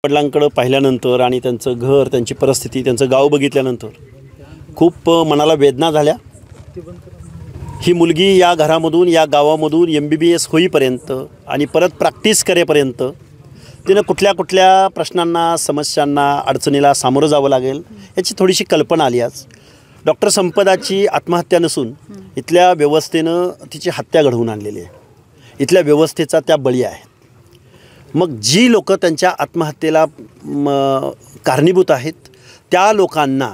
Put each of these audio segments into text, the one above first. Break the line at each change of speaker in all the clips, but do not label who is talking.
वडिलांकडे पाहिल्यानंतर आणि त्यांचं घर, त्यांची परिस्थिती, त्यांचं गाव बघितल्यानंतर खूप मनाला वेदना झाल्या। ही मुलगी या घरामधून, या गावामधून MBBS होईपर्यंत आणि परत प्रॅक्टिस करेपर्यंत तिनं कुठल्या कुठल्या प्रश्नांना, समस्यांना, अडचणीला सामोरं जावं लागेल याची थोडीशी कल्पना आली। आज डॉक्टर संपदाची आत्महत्या नसून इथल्या व्यवस्थेनं तिची हत्या घडवून आणलेली आहे। इथल्या व्यवस्थेचा त्या बळी आहे। मग जी लोक त्यांच्या आत्महत्येला कारणीभूत आहेत त्या लोकांना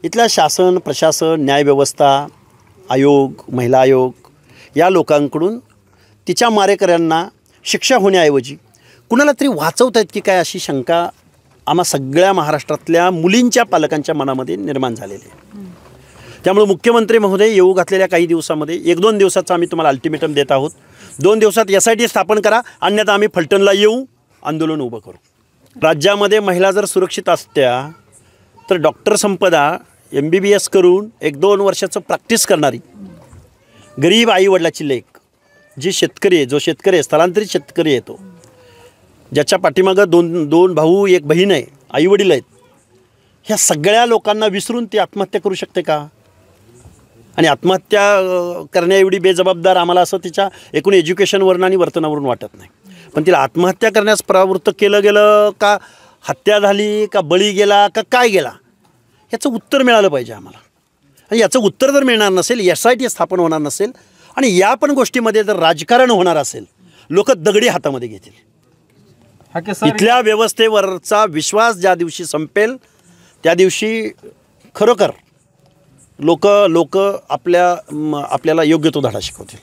इथल्या शासन, प्रशासन, न्यायव्यवस्था, आयोग, महिला आयोग या लोकांकडून तिच्या मारेकऱ्यांना शिक्षा होण्याऐवजी कुणाला तरी वाचवत आहेत की काय अशी शंका आम्हा सगळ्या महाराष्ट्रातल्या मुलींच्या पालकांच्या मनामध्ये निर्माण झालेली आहे। त्यामुळे मुख्यमंत्री महोदय येऊ घातलेल्या काही दिवसामध्ये 1-2 दिवसाचा आम्ही तुम्हाला अल्टिमेटम देत आहोत। 2 दिवसात SIT स्थापन करा, अन्यथा आम्ही फलटणला येऊ, आंदोलन उभं करू। राज्यामध्ये महिला जर सुरक्षित असत्या तर डॉक्टर संपदा MBBS करून 1-2 वर्षाचं प्रॅक्टिस करणारी गरीब आईवडिलाची लेक, जी शेतकरी आहे, जो शेतकरी आहे, स्थलांतरित शेतकरी आहे, तो ज्याच्या पाठीमागं दोन भाऊ, एक बहीण आहे, आईवडील आहेत, ह्या सगळ्या लोकांना विसरून ती आत्महत्या करू शकते का? आणि आत्महत्या करण्याएवढी बेजबाबदार आम्हाला असं तिच्या एकूण एज्युकेशनवरून आणि वर्तनावरून वाटत नाही। पण तिला आत्महत्या करण्यास प्रवृत्त केलं गेलं का, हत्या झाली का, बळी गेला का, काय गेला, याचं उत्तर मिळालं पाहिजे आम्हाला। आणि याचं उत्तर जर मिळणार नसेल, SIT स्थापन होणार नसेल आणि या पण गोष्टीमध्ये जर राजकारण होणार असेल, लोक दगडी हातामध्ये घेतील। इथल्या व्यवस्थेवरचा विश्वास ज्या दिवशी संपेल त्या दिवशी खरोखर लोक आपल्याला योग्य तो धडा शिकवतील।